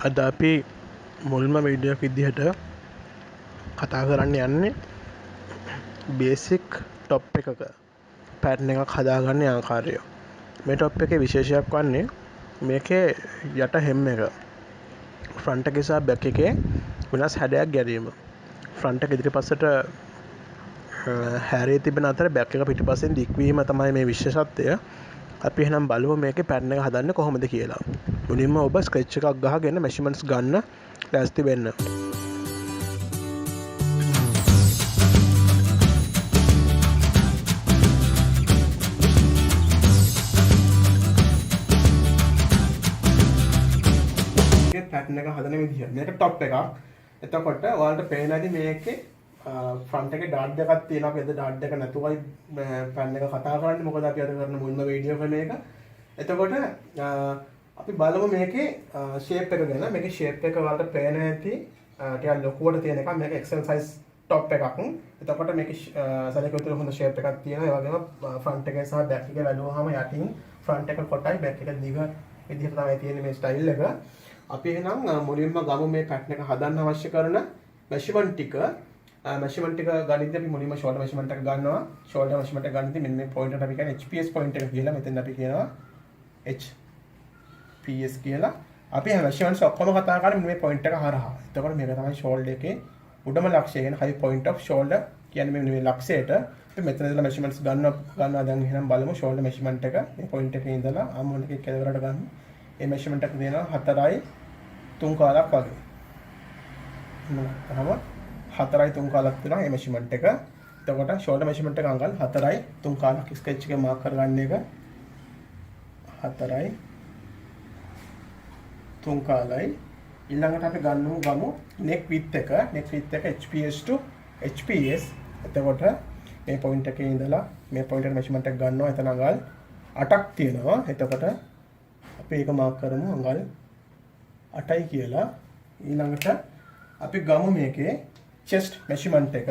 අද අපි මුල්ම වීඩියෝ විදිහට කතා කරන්න යන්නේ බේසික් ටොප් එකක පැට්න එකක් හදාගන්න ආකාරය. මේ ටොප් එක විශේෂයක් වන්නේ මේකේ යට හෙම් එක ෆ්‍රන්ට එකසා බැක් එකේ වෙනස් හැඩයක් ගැරීම. ෆ්‍රන්ට එක ඉදිරි පස්සට හැරේ තිබෙන අතර බැක් එක පිටිපස්සෙන් දික්වීම තමයි මේ විශේෂත්වය. අපි එහෙනම් බලමු මේකේ පැටර්න් එක හදන්නේ කොහොමද කියලා. මුලින්ම ඔබ ස්කෙච් එකක් ගහගෙන මෙෂර්මන්ට්ස් ගන්න ලෑස්ති වෙන්න. පැටර්න් එක හදන විදිහ. මේක টොප් එකක්. එතකොට ඔයාලට පේන ඇති මේකේ ෆ්‍රන්ට් එකේ ඩාට් දෙකක් තියෙනවා. අපි අද ඩාට් දෙක නැතුවයි පැටර්න් එක කතා කරන්නේ. මොකද අපි අද කරන මුල්ම වීඩියෝ එක මේක. එතකොට අපි බලමු මේකේ ෂේප් එක ගැන. මේකේ ෂේප් එක වලට පේන ඇති ටිකක් ලොකුවට තියෙන එකක්. මේක XL size টොප් එකක්. එතකොට මේකේ සැලකුවතර හොඳ ෂේප් එකක් තියෙනවා. ඒ වගේම ෆ්‍රන්ට් එකේ සහ බෑක් එකේ වැළුවාම යටින් ෆ්‍රන්ට් එක කොටයි බෑක් එක දිග විදිහට තමයි තියෙන්නේ මේ ස්ටයිල් එක. අපි එහෙනම් මුලින්ම ගමු මේ පැටර්න් එක හදන්න අවශ්‍ය කරන මෙෂර්මන්ට් ටික. මෙෂර්මන්ට් ටික ගනිද්දී අපි මුලින්ම ෂෝල්ඩර් මෙෂර්මන්ට් එක ගන්නවා. ෂෝල්ඩර් මෙෂර්මන්ට් එක ගනිද්දී මෙන්න මේ පොයින්ට් එකට අපි කියන්නේ HPS පොයින්ට් එක කියලා. මෙතෙන් අපි කියනවා HPS කියලා. අපි හැම මෙෂර්මන්ට්ස් ඔක්කොම කතා කරන්නේ මේ පොයින්ට් එක හරහා. එතකොට මේක තමයි ෂෝල්ඩර් එකේ උඩම ලක්ෂය කියන්නේ high point of shoulder කියන්නේ මේ ලක්ෂයට. අපි මෙතන ඉඳලා මෙෂර්මන්ට්ස් ගන්නවා. දැන් එහෙනම් බලමු ෂෝල්ඩර් මෙෂර්මන්ට් එක. මේ පොයින්ට් එකේ ඉඳලා ආම් හොල්ඩර් එකේ කෙළවරට ගන්න. මේ මෙෂර්මන්ට් එක දෙනවා 4.3 කාලක් වගේ. එහෙනම් 4.3 කාලක් තියෙනවා මේ මෙෂර්මන්ට් එක. එතකොට ෂෝල්ඩර් මෙෂර්මන්ට් එක අංගල් 4.3 කාලක් ස්කෙච් එකේ මාක් කරගන්න එක. 4.3 කාලයි. ඊළඟට අපි ගමු neck width එක. neck width එක HPS to HPS. එතකොට මේ පොයින්ට් එකේ ඉඳලා මේ පොයින්ට් එකට මෙෂර්මන්ට් එක ගන්නවා. එතන අංගල් 8ක් තියෙනවා. එතකොට අපි ඒක මාක් කරමු අංගල් 8යි කියලා. ඊළඟට අපි ගමු මේකේ chest measurement එක.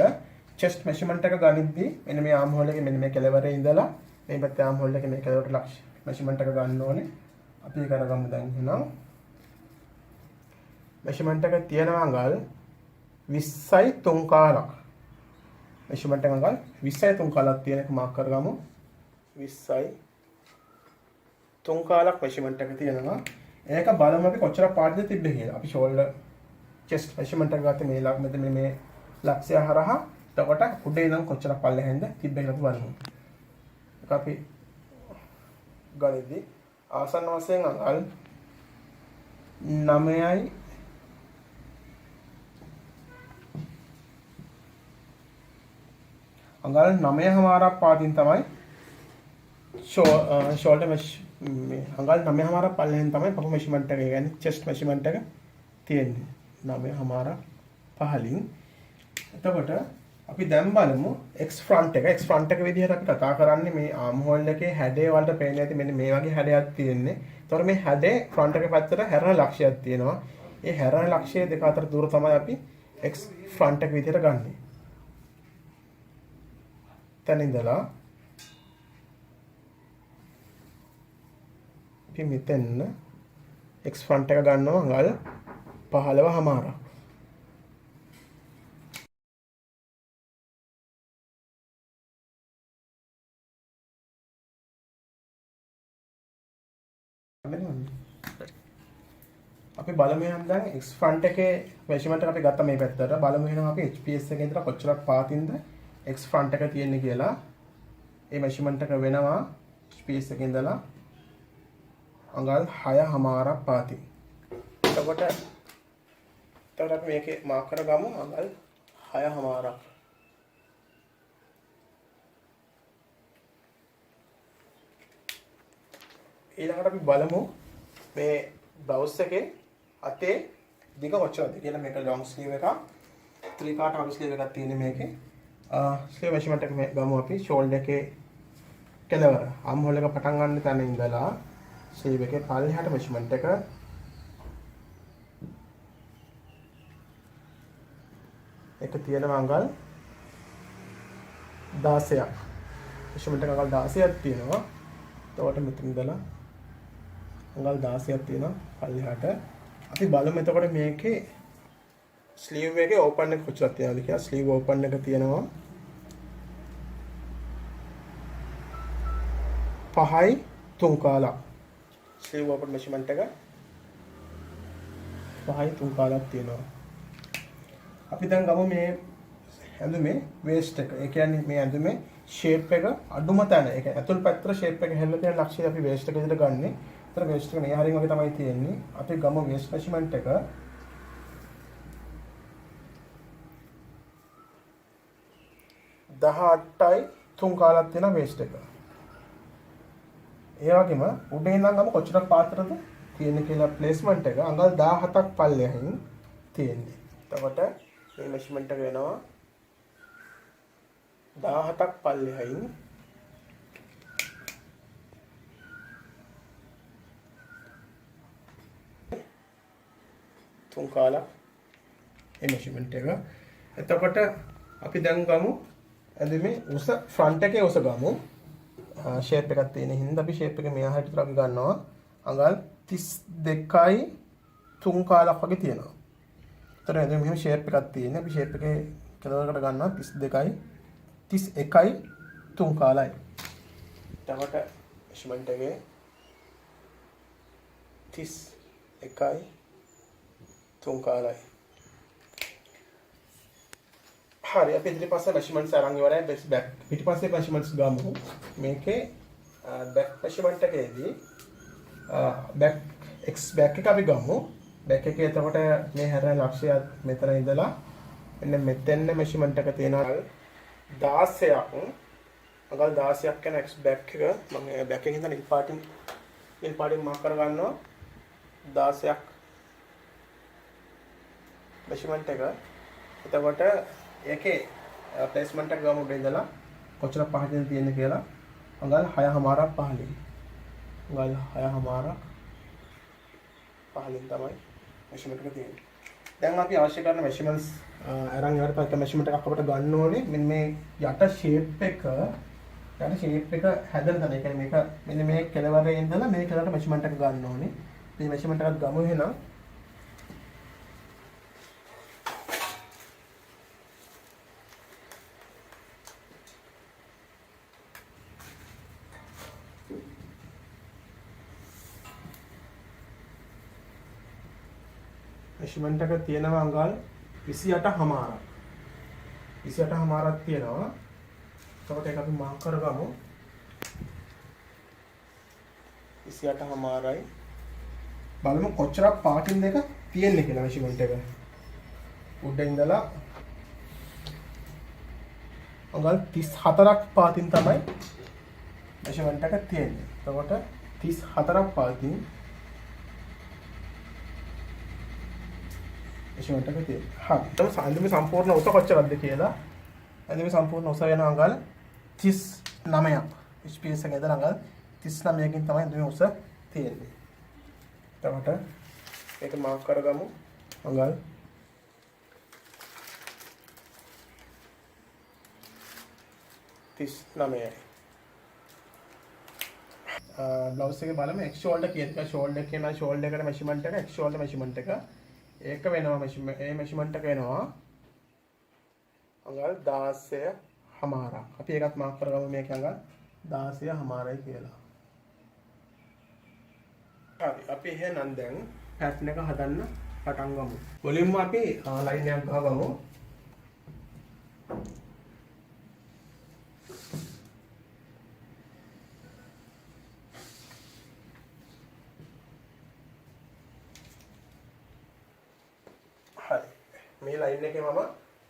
chest measurement එක ගනිද්දී මෙන්න මේ arm hole එකේ මෙන්න මේ කෙළවරේ ඉඳලා මේ පැත්තේ arm hole එකේ මේ කෙළවරට ලක්ෂ measurement එක ගන්න ඕනේ. අපි ඒක අරගමු දැන් එහෙනම්. measurement එක තියෙනවා අංගල් 20යි 3 කාලක්. measurement එක අංගල් 20යි 3 කාලක් තියෙන එක මාක් කරගමු. 20යි 3 කාලක් measurement එක තියෙනවා. ඒක බලමු අපි කොච්චර පාඩද තිබ්බේ කියලා. අපි shoulder chest measurement එක ගත්තේ මේ මෙතන මේ ලක්ෂය හරහා. එතකොට උඩේ ඉඳන් කොච්චර පල්ලෙහෙන්ද තිබ්බේ කියලා බලමු. ඒක අපි ගනිද්දී ආසන්න වශයෙන් අංගල් 9යි අංගල් 9.5ක් පාදින් තමයි shoulder මේ අංගල් 9.5ක් පල්ලෙහෙන් තමයි පපු මෙෂර්මන්ට් එක කියන්නේ chest මෙෂර්මන්ට් එක තියෙන්නේ 9.5ක් පහලින්. එතකොට අපි දැන් බලමු X front එක. X front එක විදිහට අපි කතා කරන්නේ මේ arm hole එකේ හැඩය වලට පේන්නේ නැති මෙන්න මේ වගේ හැඩයක් තියෙන්නේ. ඒතකොට මේ හැඩේ front එකේ පැත්තට හැරෙන ලක්ෂයක් තියෙනවා. ඒ හැරෙන ලක්ෂය දෙක අතර දුර තමයි අපි X front එක විදිහට ගන්නෙ. තැන ඉඳලා අපි මෙතන X front එක ගන්නවා අඟල් 15.5. අපි බලමු එහෙනම් දැන් X front එකේ මෙෂර්මන්ට් එක අපි ගත්තා මේ පැත්තට. බලමු එහෙනම් අපි HPS එකේ ඉඳලා කොච්චරක් පාතින්ද X front එක තියෙන්නේ කියලා. ඒ මෙෂර්මන්ට් එක වෙනවා HPS එකේ ඉඳලා අඟල් 6.5ක් පාතින්. එතකොට අපි මේකේ මාක් කරගමු අඟල් 6.5ක්. ඊළඟට අපි බලමු මේ බ්ලවුස් එකේ අතේ දිග කොච්චරද කියලා. මේක ලොන්ග් ස්ලීව් එකක්. ත්‍රිකාට වගේ ස්ලීව් එකක් තියෙන්නේ මේකේ. ස්ලීව් මෙෂර්මන්ට් එක මේ ගමු අපි ෂෝල්ඩර් එකේ කෙළවර ආම් හෝල් එක පටන් ගන්න තැන ඉඳලා ස්ලීව් එකේ පල්ලෙහාට මෙෂර්මන්ට් එක එක තියෙනවා අඟල් 16ක්. මෙෂර්මන්ට් එක අඟල් 16ක් තියෙනවා. එතකොට මෙතන ඉඳලා අඟල් 16ක් තියෙනවා පල්ලෙහාට. අපි බලමු එතකොට මේකේ ස්ලීව් එකේ ඕපන් එක කොච්චරක් තියනවද කියලා. ස්ලීව් ඕපන් එක තියෙනවා 5යි 3 කාලක්. ස්ලීව් ඕපන් මෙෂර්මන්ට් එක 5යි 3 කාලක් තියෙනවා. අපි දැන් ගමු මේ ඇඳුමේ වේස්ට් එක. ඒ කියන්නේ මේ ඇඳුමේ ෂේප් එක අඩුම තැන. ඒ කියන්නේ ඇතුල් පැත්තට ෂේප් එක හැල්ල තියෙන ලක්ෂ්‍යය අපි වේස්ට් එක විදිහට ගන්නෙ. ඒතර වේස්ට් එක මේ හරියම වගේ තමයි තියෙන්නේ. අපි ගමු වේස්ට් මෙෂර්මන්ට් එක 18යි 3 කාලක් තියෙන වේස්ට් එක. ඒ වගේම උඩින් ඉඳන් ගමු කොච්චරක් පාතරද තියෙන්නේ කියලා ප්ලේස්මන්ට් එක අඟල් 17ක් පල්ලෙහින් තියෙන්නේ. එතකොට මේ මෙෂර්මන්ට් එක වෙනවා 17ක් පල්ලෙහින් 3 කාලක් මේ මෙෂර්මන්ට් එක. එතකොට අපි දැන් ගමු ඇඳුමේ උස ෆ්‍රන්ට් එකේ උස ගමු. ෂේප් එකක් තියෙන හින්දා අපි ෂේප් එක මෙහා හිට අපි ගන්නවා අඟල් 32යි 3 කාලක් වගේ තියෙනවා. ඒතර එතන මෙහෙම ෂේප් එකක් තියෙන. අපි ෂේප් එකේ කෙලවරකට ගන්නවා 32යි 31යි 3 කාලයි. එතකොට මෙෂර්මන්ට් එකේ 31යි 3 කාලයි. හරි අපි ඉතින් පස්සේ මෙෂර්මන්ට්ස් අරන් ඉවරයි. බෑක් පිටිපස්සේ මෙෂර්මන්ට්ස් ගමු. මේකේ බෑක් මෙෂර්මන්ට් එකේදී බෑක් x බෑක් එක අපි ගමු. බෑක් එකේ එතකොට මේ හැරෙන ලක්ෂ්‍යය මෙතන ඉඳලා මෙන්න මෙතෙන් මෙෂර්මන්ට් එක තියෙනවා 16ක්. අඟල් 16ක් යන x බෑක් එක මම බෑක් එකෙන් ඉඳන් ඉල් පාටින් මාක් කර ගන්නවා 16ක් මෙෂර්මන්ට් එක. එතකොට ඒකේ ප්ලේස්මන්ට් එක ගමු උඩ ඉඳලා කොච්චර පහදින් තියෙන්නේ කියලා අඟල් 6මාරක් පහලින්. අඟල් 6මාරක් පහලින් තමයි මෙෂර්මන්ට් එක තියෙන්නේ. දැන් අපි අවශ්‍ය කරන මෙෂර්මන්ට්ස් අරන් ඉවරට පස්සේ මෙෂර්මන්ට් එකක් අපිට ගන්න ඕනේ. මෙන්න මේ යට ෂේප් එක හැදෙන තැන. ඒ කියන්නේ මේක මෙන්න මේ කෙළවරේ ඉඳලා මේ කෙළවරට මෙෂර්මන්ට් එක ගන්න ඕනේ. මේ මෙෂර්මන්ට් එකත් ගමු එහෙනම්. මෙෂර්මන්ට් එක තියෙනවා අඟල් 28මාරක්. 28මාරක් තියෙනවා. එතකොට ඒක අපි මාක් කරගමු. 28මාරයි. බලමු කොච්චරක් පාටින් දෙක තියෙන්නේ කියලා මෙෂර්මන්ට් එක. උඩ ඉඳලා අඟල් 34ක් පාටින් තමයි මෙෂර්මන්ට් එක තියෙන්නේ. එතකොට 34ක් පාටින් මෙෂර්මන්ට් එක තියෙනවා. හරි. ඊට ඇඳුමේ සම්පූර්ණ උස කොච්චරද කියලා. ඇඳුමේ සම්පූර්ණ උස වෙන අඟල් 39ක්. HPS එකේ ඉඳලා අඟල් 39කින් තමයි ඇඳුමේ උස තියෙන්නේ. එතකොට ඒක මාක් කරගමු. අඟල් 39යි. බ්ලවුස් එකේ බලමු එක්ස් ෂෝල්ඩර් කියන එක. ෂෝල්ඩර් එකේ මම ෂෝල්ඩර් එකට මෙෂර්මන්ට් එක එක්ස් ෂෝල්ඩර් මෙෂර්මන්ට් එක ඒක වෙනවා මෙෂර්මන්ට් එක වෙනවා අඟල් 16මාරක්. අපි ඒකත් මාක් කරගමු මේක අඟල් 16මාරයි කියලා. හරි අපි එහෙනම් දැන් පැටර්න් එක හදන්න පටන් ගමු. මුලින්ම අපි ලයින් එකක් ගහගමු. මේ ලයින් එකේ මම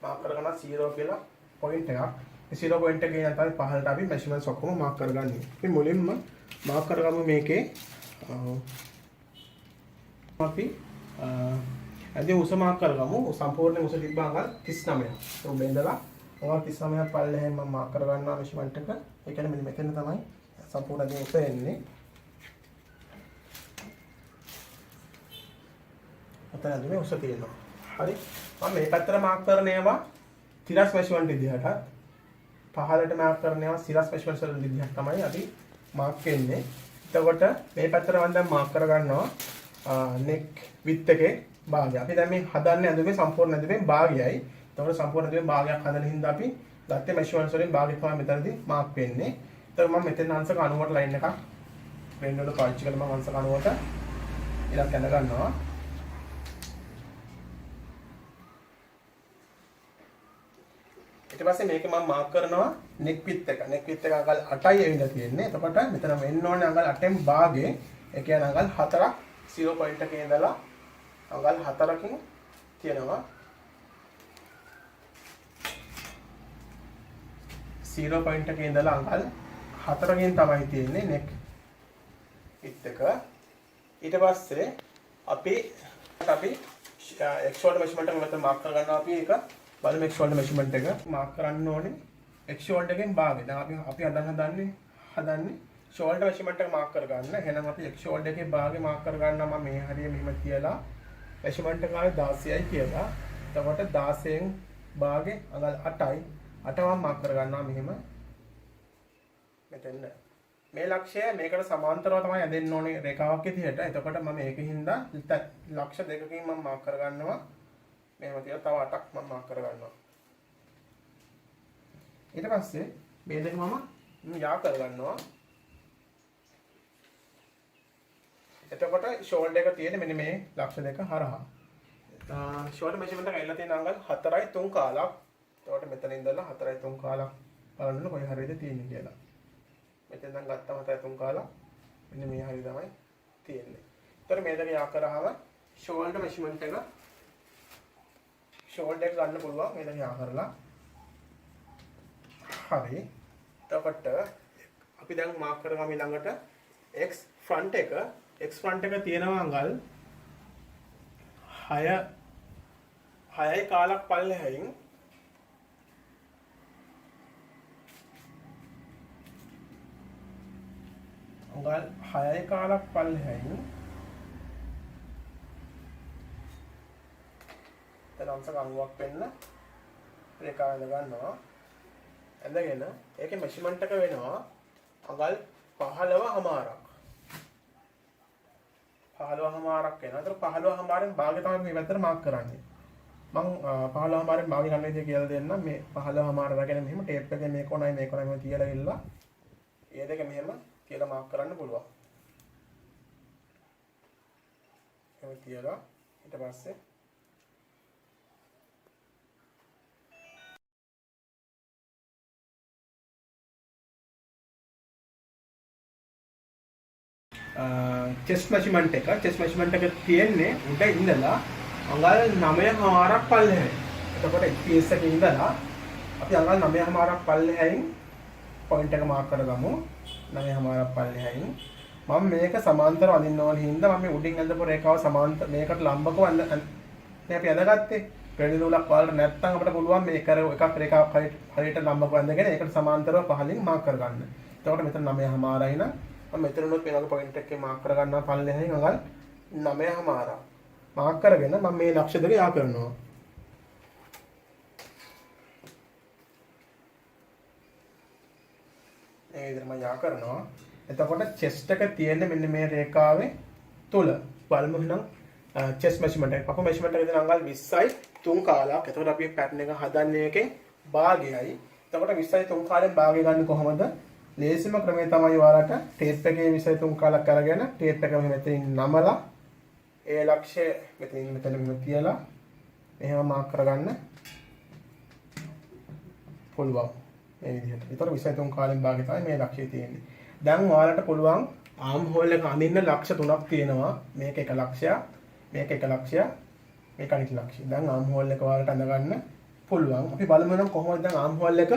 මාක් කරගන්න 0 කියලා පොයින්ට් එකක්. මේ 0 පොයින්ට් එකේ ඉඳන් තමයි පහළට අපි මෙෂර්මන්ට්ස් ඔක්කොම මාක් කරගන්නේ. අපි මුලින්ම මාක් කරගමු මේකේ අපි ඇඳේ උස මාක් කරගමු. සම්පූර්ණ උස තිබ්බා අඟල් 39ක්. ඒ උඹ ඉඳලා අඟල් 39ක් පල්ලෙහෙන් මම මාක් කරගන්නවා මෙෂර්මන්ට් එක. ඒ කියන්නේ මෙන්න මෙතන තමයි සම්පූර්ණ ඇඳේ උස එන්නේ. අතන ඇඳේ උස තියෙනවා. හරි මම මේ පැත්තට මාක් කරන ඒවා තිරස් මෙෂර්මන්ට් විදිහට පහළට මාක් කරන ඒවා සිරස් මෙෂර්මන්ට් වල විදිහට තමයි අපි මාක් වෙන්නේ. එතකොට මේ පැත්තට මම දැන් මාක් කර ගන්නවා නෙක් විත් එකේ භාගය. අපි දැන් මේ හදන්නේ ඇඳුමේ සම්පූර්ණ ඇඳුමේ භාගයයි. එතකොට සම්පූර්ණ ඇඳුමේ භාගයක් හදන හින්දා අපි ගත්තේ මෙෂර්මන්ට්ස් වලින් භාගය තමයි මෙතනදී මාක් වෙන්නේ. එතකොට මම මෙතන අංශක 90ට ලයින් එකක් වෙන්න වල පාවිච්චි කරලා මම අංශක 90ට ඉලක්ක ඇඳ ගන්නවා. ඊට පස්සේ මේක මම මාක් කරනවා නෙක් විත් එක. නෙක් විත් එක අඟල් 8යි ඇවිල්ලා තියෙන්නේ. එතකොට මෙතන වෙන්න ඕනේ අඟල් 8න් භාගයේ. ඒ කියන්නේ අඟල් 4ක් 0 පොයින්ට් එකේ ඉඳලා අඟල් 4කින් තියෙනවා. 0 පොයින්ට් එකේ ඉඳලා අඟල් 4කින් තමයි තියෙන්නේ නෙක් විත් එක. ඊට පස්සේ අපි x shoulder measurement එක මෙතන මාක් කර ගන්නවා. අපි ඒක බලමු x shoulder measurement එක මාක් කරන්න ඕනේ x shoulder එකෙන් භාගය. දැන් අපි හදන්නේ shoulder measurement එක මාක් කර ගන්න. එහෙනම් අපි x shoulder එකේ භාගය මාක් කර ගන්නවා. මම මේ හරිය මෙහෙම තියලා measurement එක ආවේ 16යි කියලා. එතකොට 16න් භාගය අඟල් 8යි. 8 මම මාක් කර ගන්නවා මෙහෙම. මෙතන මේ ලක්ෂය මේකට සමාන්තරව තමයි ඇදෙන්න ඕනේ රේඛාවක් විදිහට. එතකොට මම ඒකින්ද ලක්ෂ දෙකකින් මම මාක් කර ගන්නවා. මෙහෙම තියලා තව 8ක් මම මාක් කර ගන්නවා. ඊට පස්සේ මේ දෙක මම යා කර ගන්නවා. එතකොට ෂෝල්ඩර් එක තියෙන්නේ මෙන්න මේ ලක්ෂ දෙක හරහා. ෂෝල්ඩර් මෙෂර්මන්ට් එක ඇවිල්ලා තියෙන අඟල් 4යි 3 කාලක්. එතකොට මෙතන ඉඳලා 4යි 3 කාලක් බලන්න කොයි හරියද තියෙන්නේ කියලා. මෙතෙන් දැන් ගත්තම 4යි 3 කාලක් මෙන්න මේ හරිය තමයි තියෙන්නේ. එතකොට මේ දෙක යා කරාම ෂෝල්ඩර් මෙෂර්මන්ට් එක ෂෝල්ඩර් එක ගන්න පුළුවන් මේ දෙක යා කරලා. හරි. එතකොට අපි දැන් මාක් කරගමු ඊළඟට x front එක තියෙනවා අඟල් 6යි කාලක් පල්ලෙහැයින් අඟල් 6යි කාලක් පල්ලෙහැයින් දැන් අංශක 90ක් වෙන්න රේඛාව ඇඳ ගන්නවා. ඇඳගෙන ඒකේ මෙෂර්මන්ට් එක වෙනවා අඟල් 15මාරක්. 15මාරක් වෙනවා. ඒතර 15මාරෙන් භාගය තමයි මේ පැත්තට මාක් කරන්නේ. මම 15මාරෙන් භාගය ගන්න විදිය කියලා දෙන්නම්. මේ 15මාර රැගෙන මෙහෙම ටේප් එකේ මේ කොනයි මෙහෙම තියලා ඉල්ලා ඒ දෙක මෙහෙම කියලා මාක් කරන්න පුළුවන්. එහෙම තියලා ඊට පස්සේ chest measurement එක තියෙන්නේ උඩ ඉඳලා අඟල් 9මාරක් පල්ලෙහායි. එතකොට FPS එකේ ඉඳලා අපි අඟල් 9මාරක් පල්ලෙහායින් පොයින්ට් එක මාක් කරගමු. 9මාරක් පල්ලෙහායින් මම මේක සමාන්තරව අඳින්න ඕන හින්දා මම මේ උඩින් අඳපු රේඛාව සමාන්තර මේකට ලම්බකව මේ අපි අඳගත්තේ. පෙරළි නූලක් වලට නැත්තම් අපිට පුළුවන් මේක එකක් රේඛාවක් හරියට ලම්බකව අඳගෙන ඒකට සමාන්තරව පහලින් මාක් කරගන්න. එතකොට මෙතන 9මාරයි නම් මම මෙතනනොත් මේ වගේ පොයින්ට් එකේ මාක් කර ගන්නවා පල්ලෙහායින් අඟල් 9මාරක්. මාක් කරගෙන මම මේ ලක්ෂ දෙක යා කරනවා. ඒ විදිහට මම යා කරනවා. එතකොට chest එක තියෙන්නේ මෙන්න මේ රේඛාවේ තුල. බලමු එහෙනම් chest measurement එක. පපුව measurement එක දෙන අඟල් 20යි 3 කාලක්. එතකොට අපි pattern එක හදන්නේ එකේ භාගයයි. එතකොට 20යි 3 කාලෙන් භාගය ගන්න කොහොමද? ලේසිම ක්‍රමය තමයි ඔයාලට ටේප් එකේ 23 කාලක් අරගෙන ටේප් එක මෙතනින් නමලා ඒ ලක්ෂය මෙතන තියලා එහෙම මාක් කරගන්න පුළුවන් මේ විදිහට. ඒතර 23 කාලෙන් භාගය තමයි මේ ලක්ෂය තියෙන්නේ. දැන් ඔයාලට පුළුවන් ආම් හෝල් එක අඳින්න ලක්ෂ 3ක් තියෙනවා. මේක 1 ලක්ෂයක්, මේක 1 ලක්ෂයක්, මේක අනිත් ලක්ෂය. දැන් ආම් හෝල් එක ඔයාලට අඳ ගන්න පුළුවන්. අපි බලමු නම් කොහොමද දැන් ආම් හෝල් එක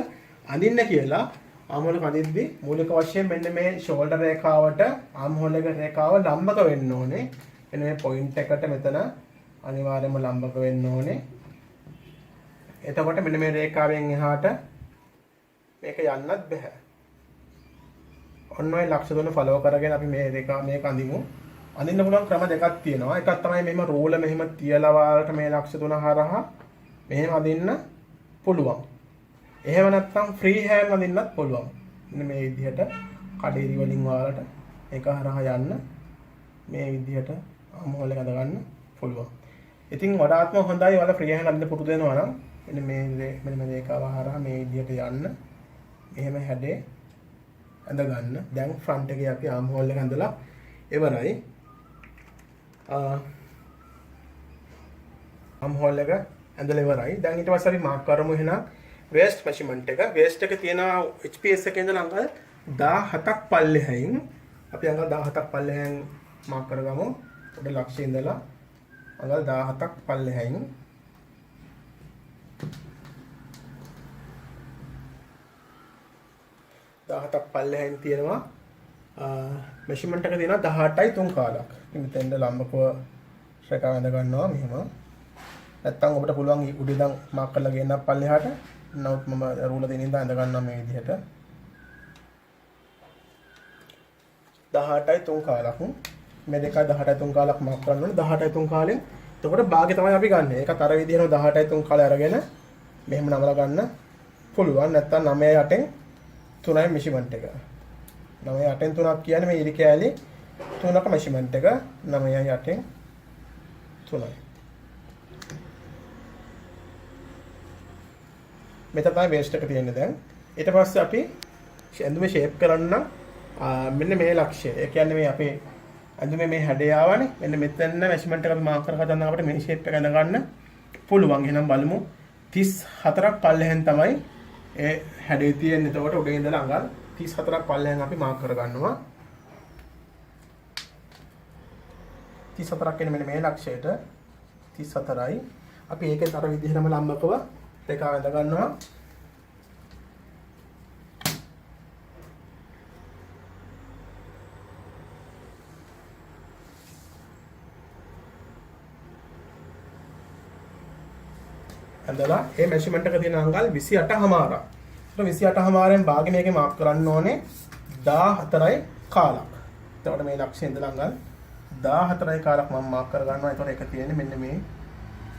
අඳින්න කියලා. ආම් හෝල් එක අඳිද්දී මූලික වශයෙන් මෙන්න මේ ෂෝල්ඩර් රේඛාවට ආම් හෝල් එක රේඛාව ලම්බක වෙන්න ඕනේ. එන්න මේ පොයින්ට් එකට මෙතන අනිවාර්යයෙන්ම ලම්බක වෙන්න ඕනේ. එතකොට මෙන්න මේ රේඛාවෙන් එහාට මේක යන්නත් බෑ. ඔන්න ඔය ලක්ෂ තුන ෆලෝ කරගෙන අපි මේ රේඛා මේක අඳිමු. අඳින්න පුළුවන් ක්‍රම දෙකක් තියෙනවා. එකක් තමයි මෙහෙම රූල මෙහෙම තියලා වාලට මේ ලක්ෂ තුන හරහා මෙහෙම අඳින්න පුළුවන්. එහෙම නැත්නම් ෆ්‍රී හෑන්ඩ් අඳින්නත් පුළුවන්. මෙන්න මේ විදිහට කඩේරි වලින් වාලට ඒක හරහා යන්න මේ විදිහට ආම් හෝල් එක අඳ ගන්න පුළුවන්. ඉතින් වඩාත්ම හොඳයි ඔයාලා ෆ්‍රී හෑන්ඩ් අඳින්න පුරුදු වෙනවා නම් මෙන්න මේ රේඛාව හරහා මේ විදිහට යන්න. එහෙම හැඩේ ඇඳ ගන්න. දැන් ෆ්‍රන්ට් එකේ අපි ආම් හෝල් එක ඇඳලා ඉවරයි. ආම් හෝල් එක ඇඳලා ඉවරයි. දැන් ඊට පස්සේ අපි මාක් කරමු එහෙනම් වේස්ට් මෙෂර්මන්ට් එක. වේස්ට් එකේ තියෙන HPS එකේ ඉඳලා අංගල් 17ක් පල්ලෙහායින් අපි අංගල් 17ක් පල්ලෙහායින් මාක් කරගමු. පොඩ ලක්ෂය ඉඳලා අංගල් 17ක් පල්ලෙහායින් තියෙනවා මෙෂර්මන්ට් එක තියෙනවා 18යි 3 කාලක්. ඉතින් මෙතෙන්ද ලම්බකව රේඛාව අඳ ගන්නවා මෙහෙම. නැත්තම් ඔබට පුළුවන් උඩ ඉඳන් මාක් කරලා ගේන්න පල්ලෙහාට. නමුත් මම රූල දෙනින් ඉඳන් අඳ ගන්නවා මේ විදිහට. 18යි 3 කාලක්. මේ දෙක 18යි 3 කාලක් මාක් කරන්න ඕනේ. 18යි 3 කාලෙන් එතකොට භාගය තමයි අපි ගන්න. ඒකත් අර විදිහටම 18යි 3 කාලය අරගෙන මෙහෙම නමලා ගන්න පුළුවන්. නැත්තම් 9යි 8න් 3යි මෙෂර්මන්ට් එක. 9යි 8න් 3ක් කියන්නේ මේ ඉරි කෑලි 3ක මෙෂර්මන්ට් එක. 9යි 8න් 3යි. මෙතන තමයි වේස්ට් එක තියෙන්නේ දැන්. ඊට පස්සේ අපි ඇඳුමේ ෂේප් කරන්න මෙන්න මේ ලක්ෂය. ඒ කියන්නේ මේ අපේ ඇඳුමේ මේ හැඩය ආවනේ. මෙන්න මෙතන මෙෂර්මන්ට් එක අපි මාක් කරගන්න අපිට මේ ෂේප් එක ඇඳ ගන්න පුළුවන්. එහෙනම් බලමු 34ක් පල්ලෙහෙන් තමයි ඒ හැඩේ තියෙන්නේ. එතකොට උඩ ඉඳලා අඟල් 34ක් පල්ලෙහෙන් අපි මාක් කරගන්නවා. 34ක් කියන්නේ මෙන්න මේ ලක්ෂයට 34යි. අපි ඒකෙන් අර විදිහටම ලම්බකව රේඛාව ඇඳ ගන්නවා. ඇඳලා මේ මෙෂර්මන්ට් එක තියෙන අංගල් 28 හමාරක්. ඒක 28 හමාරෙන් භාගෙ මේකේ මාක් කරන්න ඕනේ 14යි කාලක්. එතකොට මේ ලක්ෂය ඉඳලා අංගල් 14යි කාලක් මම මාක් කර ගන්නවා. එතකොට ඒක තියෙන්නේ මෙන්න මේ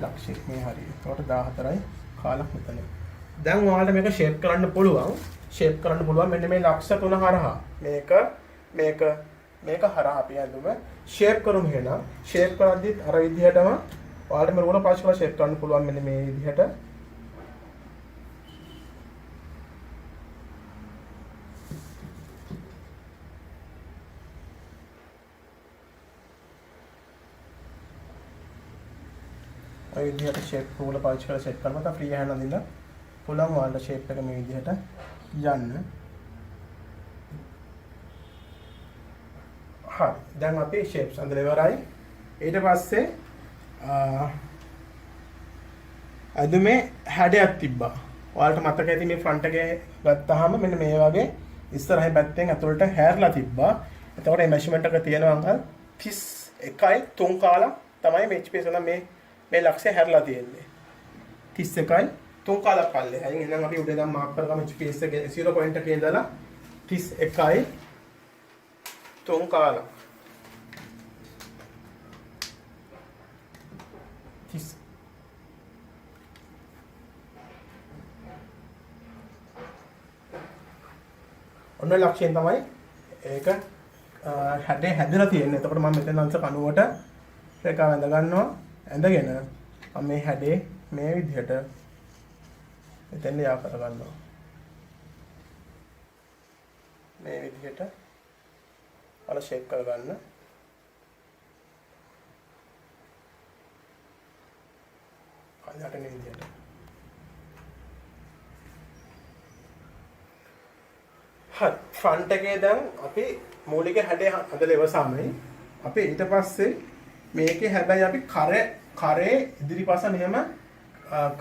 ලක්ෂය මේ හරිය. එතකොට 14යි කාලක් මෙතන. දැන් ඔයාලට මේක ෂේප් කරන්න පුළුවන්. ෂේප් කරන්න පුළුවන් මෙන්න මේ ලක්ෂ තුන හරහා. මේක හරහා අපි ඇඳුම ෂේප් කරමු එහෙනම්. ෂේප් කරද්දිත් අර විදිහටම ඔයාලට මේ රූල පාවිච්චි කරලා ෂේප් කරන්න පුළුවන් මෙන්න මේ විදිහට. ඔය විදිහට ෂේප් රූල පාවිච්චි කරලා ෂේප් කරනවා. ਤਾਂ ෆ්‍රී හෑන්ඩ් අඳින්න පුළුවන් ඔයාලට ෂේප් එක මේ විදිහට යන්න. හරි. දැන් අපි ෂේප්ස් අඳලා ඉවරයි. ඊට පස්සේ ඇඳුමේ හැඩයක් තිබ්බා. ඔයාලට මතක ඇති මේ ෆ්‍රන්ට් එකේ ගත්තාම මෙන්න මේ වගේ ඉස්සරහින් පැත්තෙන් ඇතුළට හැරලා තිබ්බා. එතකොට මේ මෙෂර්මන්ට් එක තියෙනවා අංගල් 31යි 3 කාලක් තමයි මේ HPS එක මේ ලක්ෂය හැරලා තියෙන්නේ. 31යි 3 කාලක් පල්ලේ. අයින් එහෙනම් අපි උඩ ඉඳන් මාක් කරගමු HPS එකේ 0 පොයින්ට් එකේ ඉඳලා 31යි 3 කාලක්. ඔන්න ලක්ෂයෙන් තමයි ඒක හැඩේ හැදලා තියෙන්නේ. එතකොට මම මෙතන අංශ 90ට රේඛාව ඇඳ ගන්නවා. ඇඳගෙන මම මේ හැඩේ මේ විදිහට මෙතෙන් යා කර ගන්නවා. මේ විදිහට අර ෂේප් කර ගන්න. අලකට මේ විදිහට. හරි. ෆ්‍රන්ට් එකේ දැන් අපි මූලික හැඩය හදලා ඉවසාමයි. අපි ඊට පස්සේ මේකේ හැබැයි අපි කරේ ඉදිරිපස මෙහෙම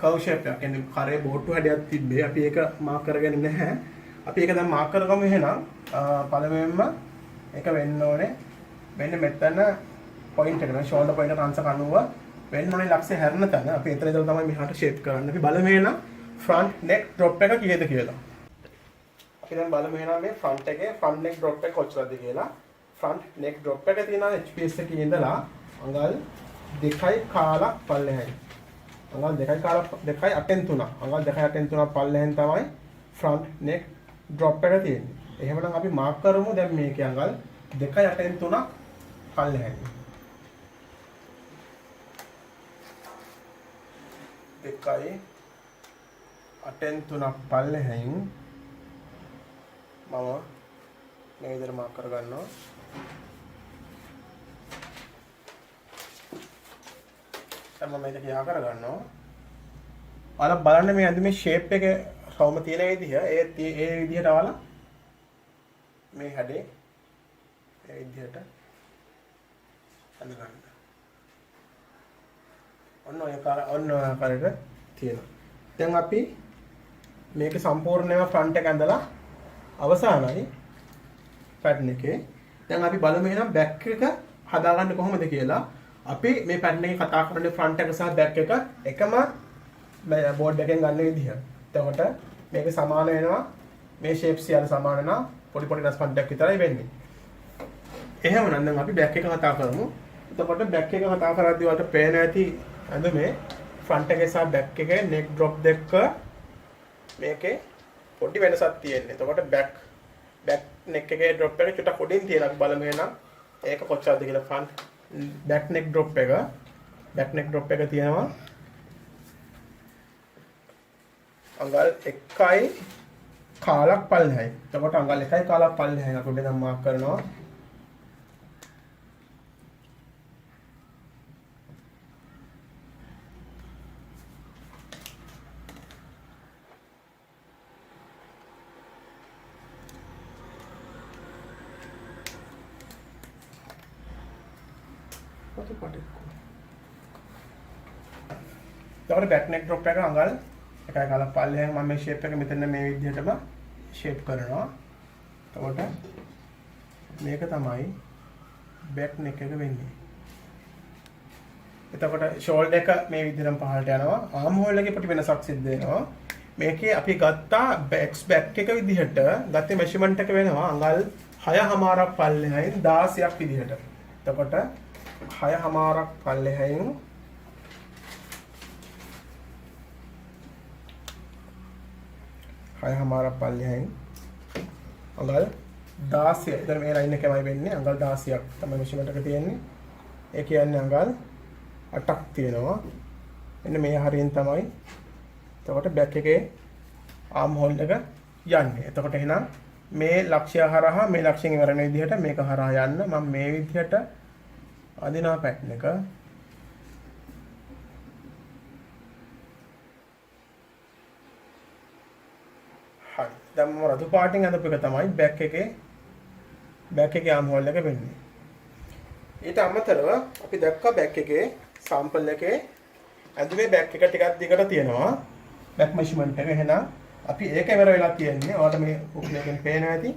කර්ව් ෂේප් එකක්. කියන්නේ කරේ බෝට්ටු හැඩයක් තිබ්බේ. අපි ඒක මාක් කරගෙන නැහැ. අපි ඒක දැන් මාක් කරගමු එහෙනම්. පළවෙනිම ඒක වෙන්න ඕනේ. මෙන්න මෙතන පොයින්ට් එක නේ ෂෝල්ඩර් පොයින්ට් එක අංශක 90 වෙන්න ඕනේ ලක්ෂය හැරෙන තැන. අපි එතන ඉඳලා තමයි මෙහාට ෂේප් කරන්නේ. අපි බලමු එහෙනම් ෆ්‍රන්ට් නෙක් ඩ්‍රොප් එක කීයද කියලා. අපි දැන් බලමු එහෙනම් මේ ෆ්‍රන්ට් එකේ ෆ්‍රන්ට් නෙක් ඩ්‍රොප් එක කොච්චරද කියලා. ෆ්‍රන්ට් නෙක් ඩ්‍රොප් එක තියෙනවා HPS එකේ ඉඳලා අඟල් 2යි කාලක් පල්ලෙහායි. අඟල් 2යි කාලක් 2යි 8න් 3ක්. අඟල් 2යි 8න් 3ක් පල්ලෙහෙන් තමයි ෆ්‍රන්ට් නෙක් ඩ්‍රොප් එක තියෙන්නේ. එහෙමනම් අපි මාක් කරමු දැන් මේකේ අඟල් 2යි 8න් 3ක් පල්ලෙහායි. එකයි 8න් 3ක් පල්ලෙහැයින් මම මේ විදිහට මාක් කරගන්නවා. දැන් මම මේක කියා කරගන්නවා. ඔයාලා බලන්න මේ ඇඳුමේ ෂේප් එක රවුම තියෙන විදිහ ඒ විදිහට ඔයාලා මේ හැඩේ මේ විදිහට අඳගන්න. ඔන්න ඔය ආකාරයට තියෙනවා. දැන් අපි මේක සම්පූර්ණයෙන්ම ෆ්‍රන්ට් එක ඇඳලා අවසానයි පැටර්න් එකේ. දැන් අපි බලමු එහෙනම් බෑක් එක හදාගන්න කොහොමද කියලා. අපි මේ පැටර්න් එකේ කතා කරන්නේ ෆ්‍රන්ට් එක සහ බෑක් එක එකම බෝඩ් එකෙන් ගන්න විදිහ. එතකොට මේක සමාන වෙනවා. මේ ෂේප් සියල්ල සමාන වෙනවා. පොඩි පොඩි රස්පන්ට් එකක් විතරයි වෙන්නේ. එහෙමනම් දැන් අපි බෑක් එක කතා කරමු. එතකොට බෑක් එක කතා කරද්දී ඔයාලට පේන ඇති ඇඳුමේ ෆ්‍රන්ට් එකේ සහ බෑක් එකේ නෙක් ඩ්‍රොප් දෙක මේකේ පොඩි වෙනසක් තියෙනවා. එතකොට බෑක් නෙක් එකේ ඩ්‍රොප් එක චුට්ටක් උඩින් තියෙනවා. අපි බලමු එහෙනම් ඒක කොච්චරද කියලා. ෆ්‍රන්ට් බෑක් නෙක් ඩ්‍රොප් එක තියෙනවා අඟල් 1යි කාලක් පල්ලෙහායි. එතකොට අඟල් 1යි කාලක් පල්ලෙහායි අපි උඩින් මාක් කරනවා. එතකොට බෑක් නෙක් ඩ්‍රොප් එක අඟල් 1යි කාලක් පල්ලෙහායි මම මේ ෂේප් එක මෙතන මේ විදිහටම ෂේප් කරනවා. එතකොට මේක තමයි බෑක් නෙක් එක වෙන්නේ. එතකොට ෂෝල්ඩර් එක මේ විදිහටම පහළට යනවා. ආම් හෝල් එකේ පොඩි වෙනසක් සිද්ධ වෙනවා. මේකේ අපි ගත්තා බෑක් එක විදිහට ගත්තේ මෙෂර්මන්ට් එක වෙනවා අඟල් 6.5ක් පල්ලෙහායින් 16ක් විදිහට. එතකොට 6.5ක් පල්ලෙහායින් හමාරක් පල්ලෙහායින් අඟල් 16. එතන මේ ලයින් එකමයි වෙන්නේ. අඟල් 16ක් තමයි මෙෂර්මන්ට් එක තියෙන්නේ. ඒ කියන්නේ අඟල් 8ක් තියෙනවා. මෙන්න මේ හරියෙන් තමයි. එතකොට බෑක් එකේ ආම් හෝල් එක යන්නේ. එතකොට එහෙනම් මේ ලක්ෂ්‍ය හරහා මේ ලක්ෂ්‍යයෙන් ඉවර වෙන විදිහට මේක හරහා යන්න මම මේ විදිහට අදිනවා පැටර්න් එක. දැන් මම රතු පාටින් අඳපු එක තමයි බෑක් එකේ ආම් හෝල් එක වෙන්නේ. ඊට අමතරව අපි දැක්කා බෑක් එකේ සැම්පල් එකේ ඇඳුමේ බෑක් එක ටිකක් දිගට තියෙනවා. බෑක් මෙෂර්මන්ට් එක. එහෙනම් අපි ඒක ඉවර වෙලා තියෙන්නේ. ඔයාලට මේකෙන් පේනවා ඇති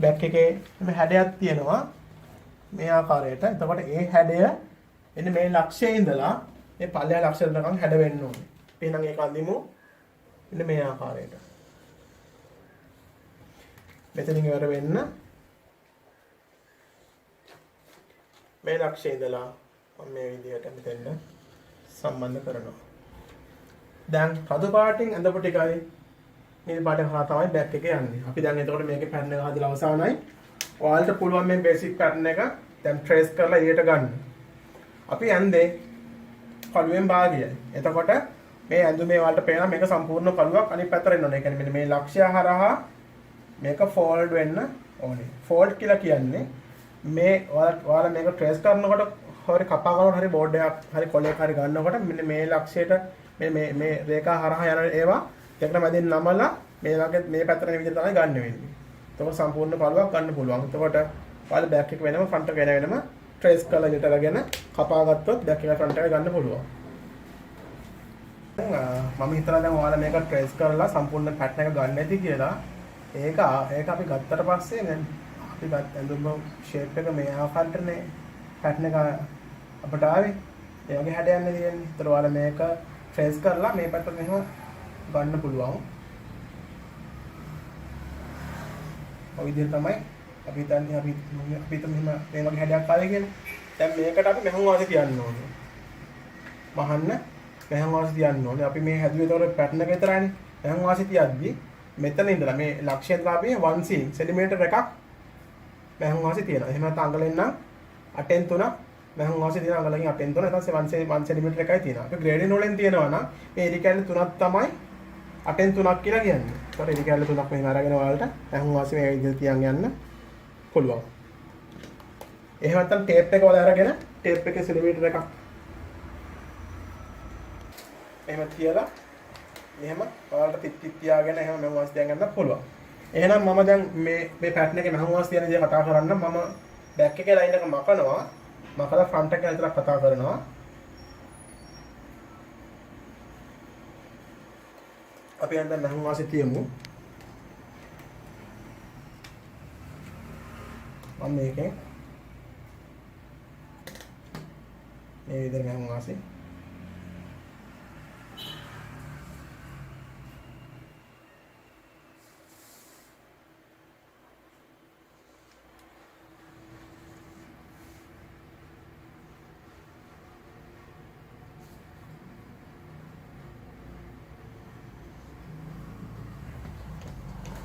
බෑක් එකේ මේ හැඩයක් තියෙනවා මේ ආකාරයට. එතකොට ඒ හැඩය එන්නේ මේ ලක්ෂයේ ඉඳලා මේ පල්ලෙහා ලක්ෂයට යනකම් හැඩ වෙන්න ඕනේ. එහෙනම් ඒක අඳිමු මෙන්න මේ ආකාරයට. මෙතනින් ඉවර වෙන්න මේ ලක්ෂයේ ඉඳලා මම මේ විදිහට මෙතෙන්ද සම්බන්ධ කරනවා. දැන් රතු පාටින් අඳපු ටිකයි මේ පාට හරහා තමයි බෑක් එකේ යන්නේ. අපි දැන් එතකොට මේකේ පැටර්න් එක හදලා අවසానයි. ඔයාලට පුළුවන් මේ බේසික් පැටර්න් එක දැන් ට්‍රේස් කරලා එළියට ගන්න. අපි ඇඳේ කළුවෙන් භාගයයි. එතකොට මේ ඇඳුමේ ඔයාලට පේනවා මේක සම්පූර්ණ කළුවක් අනිත් පැත්තට එන්න ඕනේ. ඒ කියන්නේ මෙන්න මේ ලක්ෂ්‍ය හරහා මේක ෆෝල්ඩ් වෙන්න ඕනේ. ෆෝල්ඩ් කියලා කියන්නේ මේ ඔයාලා මේක ට්‍රේස් කරනකොට හරි කපා ගන්නකොට හරි බෝඩ් එකක් හරි කොලයක් හරි ගන්නකොට මෙන්න මේ ලක්ෂයට මේ රේඛා හරහා යන ඒවා දෙකට මැදින් නමලා මේ වගේ මේ පැත්තට විදිහට තමයි ගන්න වෙන්නේ. එතකොට සම්පූර්ණ පළුවක් ගන්න පුළුවන්. එතකොට ඔයාලා බෑක් එක වෙනම ෆ්‍රන්ට් එක වෙනම ට්‍රේස් කරලා ඉතල අරගෙන කපා ගත්තොත් බෑක් එක ෆ්‍රන්ට් එක ගන්න පුළුවන්. මම හිතනවා දැන් ඔයාලා මේක ට්‍රේස් කරලා සම්පූර්ණ පැටර්න් එක ගන්න ඇති කියලා. ඒක අපි ගත්තට පස්සේ දැන් අපි ගත්ත ඇඳුම ෂේප් එක මේ ආකාරයටනේ පැටර්න් එක අපට ආවේ. ඒ වගේ හැඩයක් නේ තියෙන්නේ. ඒතර ඔයාලා මේක ට්‍රේස් කරලා මේ පැත්තට මෙහෙම ගන්න පුළුවන්. ඔය විදිහට තමයි අපි හිතන්නේ අපි මෙහෙම මේ වගේ හැඩයක් ආවේ කියලා. දැන් මේකට අපි මෙහෙම වාසිය තියන්න ඕනේ. මහන්න මෙහෙම වාසිය තියන්න ඕනේ. අපි මේ හැදුවේ ඒතකොට පැටර්න් එක විතරයිනේ. මෙහෙම වාසිය තියද්දි මෙතන ඉඳලා මේ ලක්ෂයෙන් අපි 1 සෙන්ටිමීටර් එකක් මෙහෙම වාසිය තියනවා. එහෙම නැත්නම් අඟලෙන් නම් 8න් 3 මහන් වාසිය තියෙන අඟලකින් 8න් 3 නැත්නම් 1 සෙන්ටිමීටර එකයි තියෙනවා. අපි ග්‍රේඩියන්ට් වලින් තියෙනවා නම් මේ එරි කැල්ල 3ක් තමයි 8න් 3ක් කියලා කියන්නේ. ඒතකොට එරි කැල්ල 3ක් මෙහෙම අරගෙන ඔයාලට මහන් වාසිය මේ විදිහට තියන් යන්න පුළුවන්. එහෙම නැත්නම් ටේප් එක වල අරගෙන ටේප් එකේ සෙන්ටිමීටර එකක් එහෙම තියලා මෙහෙම ඔයාලට තිත් තියාගෙන එහෙම මහන් වාසිය තියන් ගන්න පුළුවන්. එහෙනම් මම දැන් මේ පැටර්න් එකේ මහන් වාසිය තියෙන දේ කතා කරන්න මම බෑක් එකේ ලයින් එක මකනවා. මකලා ෆ්‍රන්ට් එක ගැන විතරක් කතා කරනවා. අපි දැන් මහන් වාසිය තියමු. මම මේකෙන් මේ විදිහට මහන් වාසිය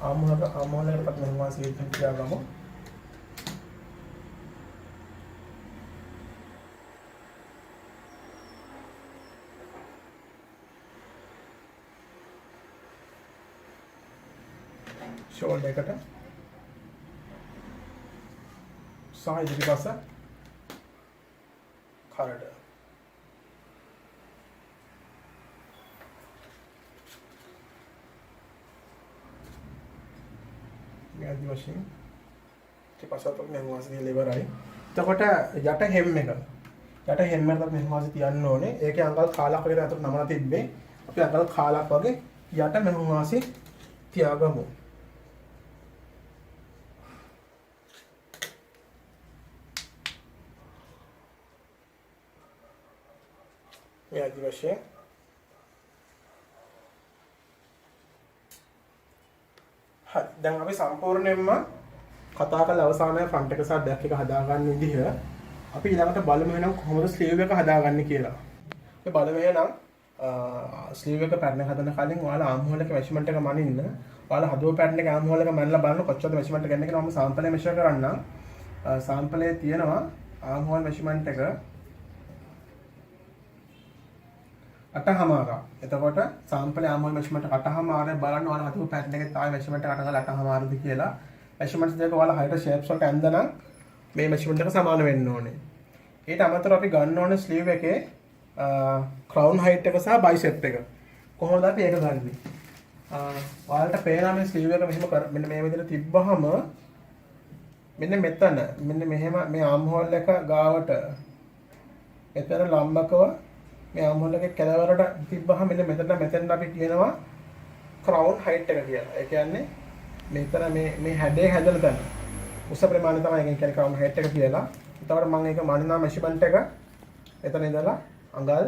ආමෝලකට මහන් වාසිය තියාගමු. ෂෝල්ඩර් එකට සහ ඉදිරිපස කරට ආදි වශයෙන් ඊපස්සට මම වාසිය ලෙවරයි. එතකොට යට හෙම් එක. යට හෙම් එකකට මම වාසිය තියන්න ඕනේ. ඒකේ අඟල් කාලක් වගේ අතට නමලා තිබ්බේ. අපි අඟල් කාලක් වගේ යට මම වාසිය තියාගමු. මේ ආදි වශයෙන් හරි. දැන් අපි සම්පූර්ණයෙන්ම කතා කරලා අවසානයේ ෆ්‍රන්ට් එක සහ බෑක් එක හදාගන්න විදිහ අපි ඊළඟට බලමු එහෙනම් කොහොමද ස්ලීව් එක හදාගන්නේ කියලා. අපි බලමු එහෙනම් ස්ලීව් එක පැටර්න් එක හදන කලින් ඔයාලා ආම් හෝල් එක මෙෂර්මන්ට් එක මනින්න. ඔයාලා හදුව පැටර්න් එක ආම් හෝල් එක මනලා බලන්න කොච්චරද මෙෂර්මන්ට් ගන්න කියලා මම සාම්පලේ මෙෂර් කරන්නම්. සාම්පලේ තියෙනවා ආම් හෝල් මෙෂර්මන්ට් එක 8මාරක්. එතකොට සාම්පලේ ආම් හෝල් මෙෂර්මන්ට් 8මාරේ බලන්න ඔයාලා හදුව පැටර්න් එකේ තායි මෙෂර්මන්ට් එක 8මාරද කියලා. මෙෂර්මන්ට්ස් දෙක ඔයාලා හයිට ෂේප්ස් වලට ඇඳනනම් මේ මෙෂර්මන්ට් එක සමාන වෙන්න ඕනේ. ඊට අමතරව අපි ගන්න ඕනේ ස්ලීව් එකේ ක්‍රවුන් හයිට් එක සහ බයිසෙප් එක. කොහොමද අපි ඒක ගන්නෙ? ඔයාලට පේනවා මේ ස්ලීව් එක මෙහෙම මෙන්න මේ විදිහට තිබ්බහම මෙන්න මෙතන මෙන්න මෙහෙම මේ ආම් හෝල් එක ගාවට එතන ලම්බකව මේ ආම් හෝල් එකේ කැලවරට තිබ්බහම මෙන්න මෙතන අපි කියනවා ක්‍රවුන් හයිට් එක කියලා. ඒ කියන්නේ මෙතන මේ හැඩේ හැදෙන තැන උස ප්‍රමාණය තමයි එකෙන් කියන්නේ ක්‍රවුන් හයිට් එක කියලා. එතකොට මම ඒක මනිනා මෙෂර්මන්ට් එක එතන ඉඳලා අඟල්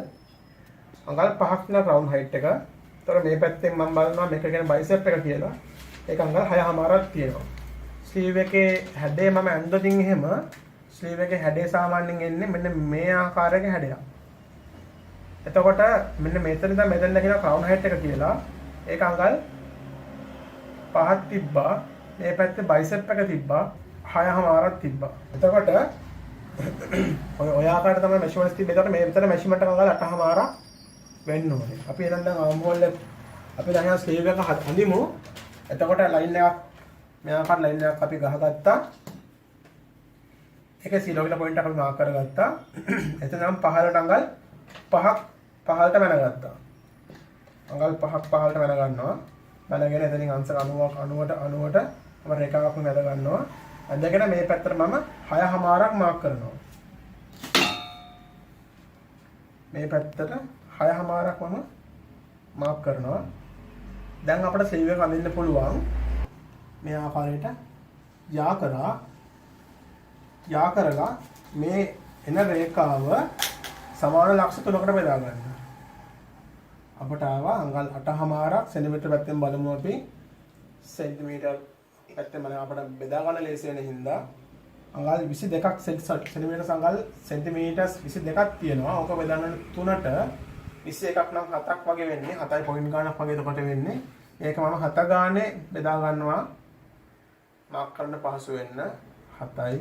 5ක් න ක්‍රවුන් හයිට් එක. එතකොට මේ පැත්තෙන් මම බලනවා මේක කියන්නේ බයිසෙප් එක කියලා. ඒක අඟල් 6මාරක් තියෙනවා. ස්ලීව් එකේ හැඩේ මම ඇඳොතින් එහෙම ස්ලීව් එකේ හැඩේ සාමාන්‍යයෙන් එන්නේ මෙන්න මේ ආකාරයක හැඩයක්. එතකොට මෙන්න මෙතන ඉඳන් මෙතන කියන ක්‍රවුන් හයිට් එක කියලා. ඒක අඟල් 5ක් තිබ්බා. මේ පැත්තේ බයිසෙප් එක තිබ්බා 6මාරක් තිබ්බා. එතකොට ඔය ආකාරයට තමයි මෙෂර්මන්ට්ස් තිබ්බේ. එතකොට මේ විතර මෙෂර්මන්ට් එක අඟල් 8මාරක් වෙන්න ඕනේ. අපි එහෙනම් දැන් ආම් හෝල් එක අපි දැන් ස්ලීව් එක හඳිමු. එතකොට ලයින් එකක් මේ ආකාර ලයින් එකක් අපි ගහගත්තා. ඒකේ සීරෝ කියලා පොයින්ට් එක අපි මාක් කරගත්තා. එතන නම් පහළට අඟල් 5ක් පහළට මැනගත්තා. අඟල් 5ක් පහළට මැන ගන්නවා. මැනගෙන එතනින් අංශක 90ට මම රේඛාවක් මැද ගන්නවා. අදගෙන මේ පැත්තට මම 6මාරක් මාක් කරනවා. මේ පැත්තට 6මාරක් මම මාක් කරනවා. දැන් අපිට ස්ලීව් එක අඳින්න පුළුවන් මේ ආකාරයට යා කරලා මේ එන රේඛාව සමාන ලක්ෂ 3කට බෙදා ගන්න. අපට ආවා අඟල් 8මාරක් සෙන්ටිමීටර පැත්තෙන් බලමු අපි සෙන්ටිමීටර පැත්තෙන් මම අපට බෙදා ගන්න ලේසි වෙන හින්දා අඟල් 22ක් සෙන්ටිමීටර් අඟල් සෙන්ටිමීටර්ස් 22ක් තියෙනවා. ඕක බෙදන්න 3ට 21ක් නම් 7ක් වගේ වෙන්නේ. 7යි පොයින්ට් ගානක් වගේ එතකොට වෙන්නේ. ඒක මම 7 ගානේ බෙදා ගන්නවා. මාක් කරන්න පහසු වෙන්න 7යි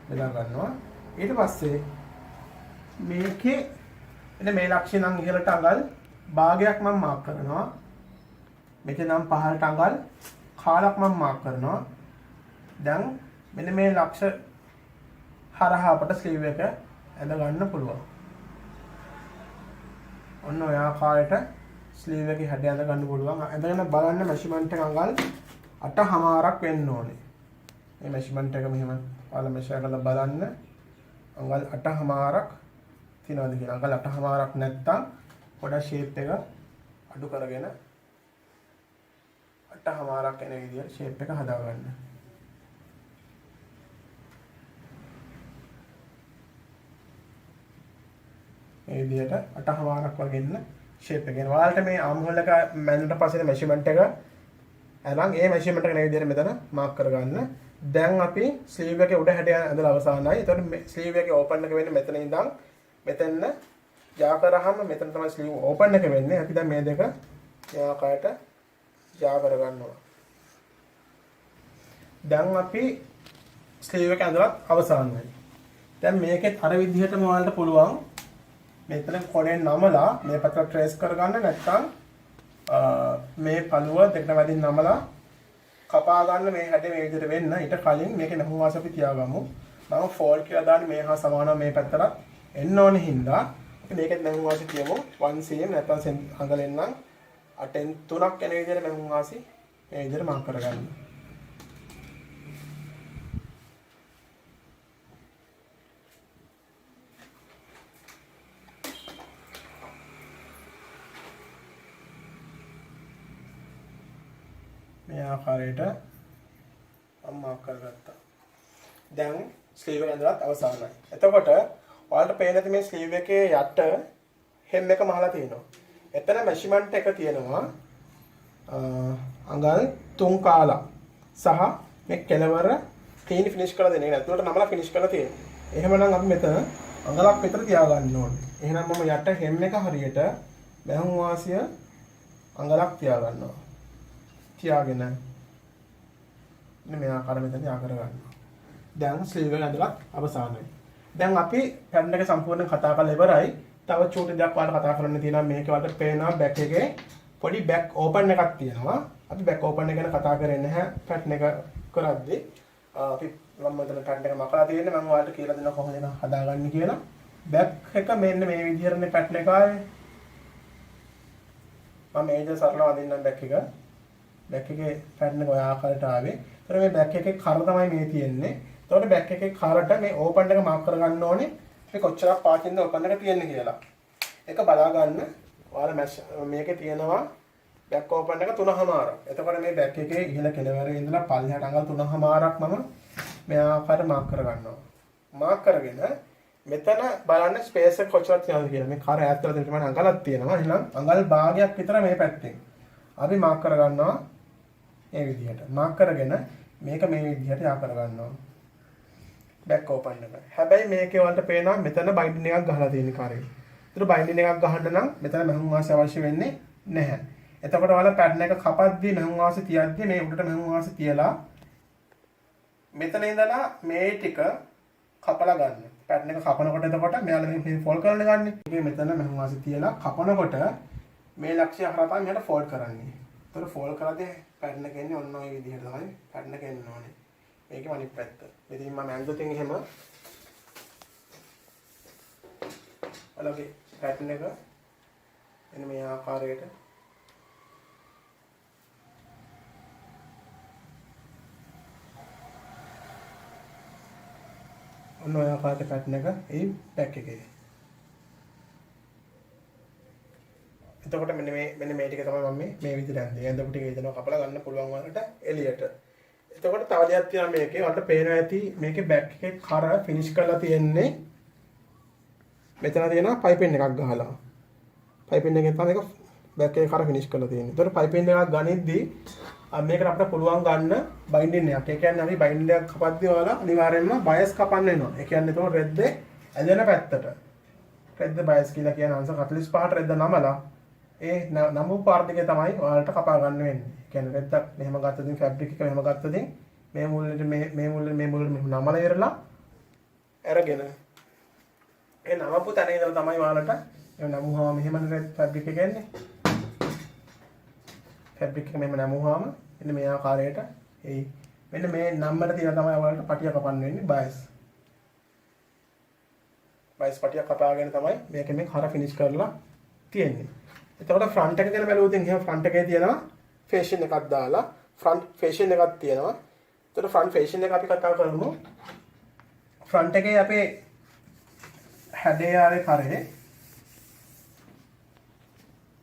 බෙදා ගන්නවා. ඊට පස්සේ මේකේ එනේ මේ ලක්ෂ්‍ය නම් ඉහළට අඟල් භාගයක් මම මාක් කරනවා. මෙතන නම් පහළට අඟල් කාලක් මම මාක් කරනවා. දැන් මෙන්න මේ ලක්ෂ්‍ය හරහා අපට ස්ලීව් එක ඇඳ ගන්න පුළුවන්. ඔන්න ඔය ආකාරයට ස්ලීව් එකේ හැඩය ඇඳ ගන්න පුළුවන්. ඇඳගෙන බලන්න මෙෂර්මන්ට් එක අඟල් 8.5ක් වෙන්න ඕනේ. මේ මෙෂර්මන්ට් එක මෙහෙම ඔයාලා මෙෂර් කරලා බලන්න අඟල් 8.5ක් තියනවාද කියලා. අඟල් 8.5ක් නැත්තම් පොඩක් ෂේප් එක අඩු කරගෙන 8.5ක් එන විදිහට ෂේප් එක හදා ගන්න. මේ විදිහට 8.5ක් වගේ ඉන්න ෂේප් එක. ඔයාලට මේ ආම් හෝල් එක මැනුවට පස්සේ මෙෂර්මන්ට් එක අරන් ඒ මෙෂර්මන්ට් එක නේ විදිහට මෙතන මාක් කරගන්න. දැන් අපි ස්ලීව් එකේ උඩ හැඩය ඇඳලා අවසానයි. එතකොට ස්ලීව් එකේ ඕපන් එක වෙන්නේ මෙතන ඉඳන් මෙතන ජා කරාම මෙතන තමයි ස්ලීව් ඕපන් එක වෙන්නේ. අපි දැන් මේ දෙක මේ ආකාරයට ජා කරගන්නවා. දැන් අපි ස්ලීව් එක ඇඳලා අවසానයි. දැන් මේකෙත් අර විදිහටම ඔයාලට පුළුවන් මෙතන කොඩෙන් නමලා මේ පැත්තට ට්‍රේස් කරගන්න. නැත්නම් මේ පළුව දෙකට වැඩින් නමලා කපා ගන්න මේ හැඩේ මේ විදිහට වෙන්න. ඊට කලින් මේකේ නැහුම් වාස අපි තියාගමු. මම ෆෝල්ඩ් කියලා දාන්නේ මේ හා සමානව මේ පැත්තට එන්න ඕනේ හින්දා අපි මේකෙත් නැහුම් වාස තියමු. 1 cm නැත්නම් අඟලෙන් නම් 8න් 3ක් එන විදිහට නැහුම් වාසි මේ විදිහට මාක් කරගන්න. මේ ආකාරයට මම මාක් කරගත්තා. දැන් ස්ලීව් එක ඇඳලත් අවසానයි. එතකොට ඔයාලට පේන ඇති මේ ස්ලීව් එකේ යට hem එක මහලා තියෙනවා. එතන මෙෂර්මන්ට් එක තියෙනවා අඟල් 3 කාලක් සහ මේ කෙලවර ක්ලීන් ෆිනිෂ් කරලා දෙන්නේ. නැත්නම් නමලා ෆිනිෂ් කරලා තියෙනවා. එහෙමනම් අපි මෙතන අඟලක් විතර තියාගන්න ඕනේ. එහෙනම් මම යට hem එක හරියට බැහුම් වාසිය අඟලක් තියාගන්නවා. තියාගෙන මේ ආකාරයෙන් මෙතන යා කරගන්නවා. දැන් ස්ලීව් එක ඇඳලා අවසానයි. දැන් අපි පැටර්න් එක සම්පූර්ණයෙන් කතා කරලා ඉවරයි. තව චූටි දෙයක් ඔයාලට කතා කරන්න තියෙනවා. මේකේ ඔයාලට පේනවා බෑක් එකේ පොඩි බෑක් ඕපන් එකක් තියෙනවා. අපි බෑක් ඕපන් එක ගැන කතා කරන්නේ නැහැ පැටර්න් එක කරද්දී. අපි මම මෙතන පැටර්න් එක මකලා තියෙන්නේ. මම ඔයාලට කියලා දෙනවා කොහොමද හදාගන්නේ කියලා. බෑක් එක මෙන්න මේ විදිහටනේ පැටර්න් එක ආවේ. මම මේක සරලව අදින්නම් බෑක් එක. බෑක් එකේ පැටර්න් එක ඔය ආකාරයට ආවේ. ඒතර මේ බෑක් එකේ කර තමයි මේ තියෙන්නේ. එතකොට බෑක් එකේ කරට මේ ඕපන් එක මාක් කරගන්න ඕනේ. මේ කොච්චරක් පාටින්ද ඕපන් එක තියෙන්නේ කියලා. ඒක බලා ගන්න. ඔයාලා මේකේ තියෙනවා බෑක් ඕපන් එක 3.5ක්. එතකොට මේ බෑක් එකේ ඉහළ කෙළවරේ ඉඳලා පල්ලෙහාට අඟල් 3.5ක් මම මේ ආකාරයට මාක් කරගන්නවා. මාක් කරගෙන මෙතන බලන්න ස්පේස් එක කොච්චරක් තියෙනවද කියලා. මේ කර ඈත් කරලා තියෙන අඟලක් තියෙනවා. එහෙනම් අඟල් භාගයක් විතර මේ පැත්තෙන් අපි මාක් කරගන්නවා. මේ විදිහට මාක් කරගෙන මේක මේ විදිහට යා කරගන්නවා. බෑක් ඕපන් එක. හැබැයි මේකේ වලට පේනවා මෙතන බයින්ඩින් එකක් ගහලා තියෙන කාර්යය. ඒතර බයින්ඩින් එකක් ගහන්න නම් මෙතන මහුම් වාසිය අවශ්‍ය වෙන්නේ නැහැ. එතකොට ඔයාලා පැටර්න් එක කපද්දී මහුම් වාසිය තියද්දී මේ උඩට මහුම් වාසිය තියලා මෙතන ඉඳලා මේ ටික කපලා ගන්න. පැටර්න් එක කපනකොට එතකොට මෙයාලා මේ ෆෝල්ඩ් කරන්න ගන්න. ඒකේ මෙතන මහුම් වාසිය තියලා කපනකොට මේ ලක්ෂ්‍ය හරහා තමයි මෙයාට ෆෝල්ඩ් කරන්නේ. ඒතර ෆෝල්ඩ් කරද්දී පැටර්න් එක එන්නේ ඔන්න ඔය විදිහට තමයි පැටර්න් එක එන්න ඕනේ. මේකම අනිත් පැත්ත. ඉතින් මම ඇඳුතින් එහෙම ඔලගේ පැටර්න් එක එන්න මේ ආකාරයට ඔන්න ඔය ආකාරයට පැටර්න් එක ඒ බෑක් එකේ. එතකොට මෙන්න මේ ටික තමයි මම මේ විදිහට ඇඳේ. ඇඳපු ටික ඉදනවා කපලා ගන්න පුළුවන් වලට එළියට. එතකොට තව දෙයක් තියෙනවා මේකේ. ඔයාලට පේනවා ඇති මේකේ බෑක් එකේ කර ෆිනිෂ් කරලා තියෙන්නේ. මෙතන තියෙනවා පයිපින් එකක් ගහලා. පයිපින් එකෙන් තමයි මේක බෑක් එකේ කර ෆිනිෂ් කරලා තියෙන්නේ. එතකොට පයිපින් එකක් ගනිද්දී මේකට අපිට පුළුවන් ගන්න බයින්ඩින් එකක්. ඒ කියන්නේ අපි බයින්ඩින් එකක් කපද්දී ඔයාලා අනිවාර්යයෙන්ම බයස් කපන්න වෙනවා. ඒ කියන්නේ එතකොට රෙද්දේ ඇදෙන පැත්තට. රෙද්ද බයස් කියලා කියන අංශ 45ට රෙද්ද නමලා ඒ නම්බු පාර්ට් එකේ තමයි ඔයාලට කපා ගන්න වෙන්නේ. ඒ කියන්නේ රෙද්දක් මෙහෙම ගත්තදින් ෆැබ්‍රික් එක මෙහෙම ගත්තදින් මේ මුල්ලේ මේ මුල්ලේ මෙහෙම නමලා ඉරලා අරගෙන ඒ නමපු තැන ඉඳලා තමයි ඔයාලට ඒ නමුවාම මෙහෙමනේ ෆැබ්‍රික් එක එන්නේ. ෆැබ්‍රික් එක මෙහෙම නමුවාම මෙන්න මේ ආකාරයට එයි. මෙන්න මේ නම්බර තියෙන තමයි ඔයාලට පටිය කපන්න වෙන්නේ බයස්. බයස් පටිය කපාගෙන තමයි මේක මේ කර ෆිනිෂ් කරලා තියෙන්නේ. එතකොට ෆ්‍රන්ට් එක ගැන බැලුවොත් එහෙනම් ෆ්‍රන්ට් එකේ තියෙනවා ෆේෂන් එකක් දාලා ෆ්‍රන්ට් ෆේෂන් එකක් තියෙනවා. එතකොට ෆ්‍රන්ට් ෆේෂන් එක අපි කතා කරමු. ෆ්‍රන්ට් එකේ අපේ හැඩේ ආවේ කරේ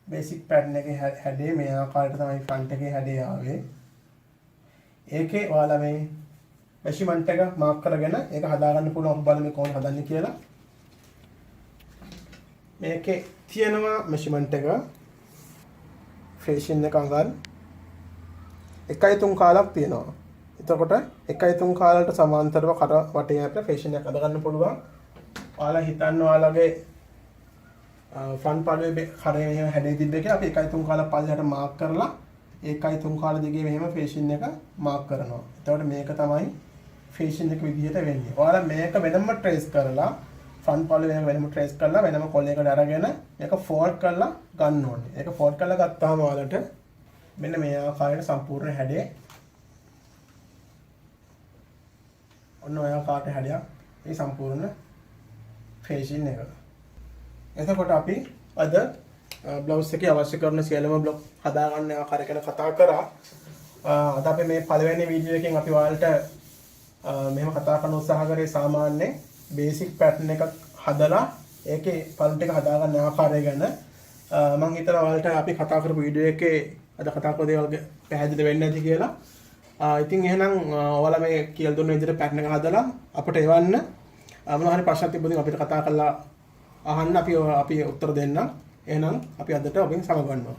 බේසික් පැටර්න් එකේ හැඩේ මේ ආකාරයට තමයි ෆ්‍රන්ට් එකේ හැඩේ ආවේ. ඒකේ ඔයාලා මේ මෙෂර්මන්ට් එක මාක් කරගෙන ඒක හදාගන්න පුළුවන් බලන්න මේ කොහොමද හදන්නේ කියලා. මේකේ තියෙනවා මෙෂර්මන්ට් එක ෆේෂන් එක අඟල් 1.3 කාලක් තියෙනවා. එතකොට 1.3 කාලයට සමාන්තරව කර වටේ අපිට ෆේෂන් එකක් හදාගන්න පුළුවන්. ඔයාලා හිතන්න ඔයාලගේ ෆ්‍රන්ට් පාඩුවේ කරේ මෙහෙම හැඩේ තිබ්බේ කියලා අපි 1.3 කාලක් පල්ලෙහාට මාක් කරලා 1.3 කාල දිගේ මෙහෙම ෆේෂන් එක මාක් කරනවා. එතකොට මේක තමයි ෆේෂන් එක විදිහට වෙන්නේ. ඔයාලා මේක වෙනම ට්‍රේස් කරලා ෆ්‍රන්ට් පාඩුවේ වෙනම ට්‍රේස් කරලා වෙනම කොලයකට අරගෙන මේක ෆෝල්ඩ් කරලා ගන්න ඕනේ. ඒක ෆෝල්ඩ් කරලා ගත්තාම ඔයාලට මෙන්න මේ ආකාරයට සම්පූර්ණ හැඩේ ඔන්න ඔය ආකාරයට හැඩයක් මේ සම්පූර්ණ ෆේෂන් එක. එතකොට අපි අද බ්ලවුස් එකේ අවශ්‍ය කරන සියලුම බ්ලොක් හදාගන්න ආකාරය ගැන කතා කරා. අද අපි මේ පළවෙනි වීඩියෝ එකෙන් අපි ඔයාලට මෙහෙම කතා කරන්න උත්සාහ කරේ සාමාන්‍ය බේසික් පැටර්න් එකක් හදලා ඒකේ ෆන්ට් එක හදාගන්න ආකාරය ගැන. මම හිතනවා ඔයාලට අපි කතා කරපු වීඩියෝ එකේ අද කතා කරපු දේවල් පැහැදිලි වෙන්නේ නැති කියලා. ඉතින් එහෙනම් ඔයාලා මේ කියලා දුන්න විදිහට පැටර්න් එක හදලා අපිට එවන්න. මොනවා හරි ප්‍රශ්න තිබුණොත් අපිට කතා කරලා අහන්න අපි උත්තර දෙන්නම්. එහෙනම් අපි අදට ඔබෙන් සමගන්නවා.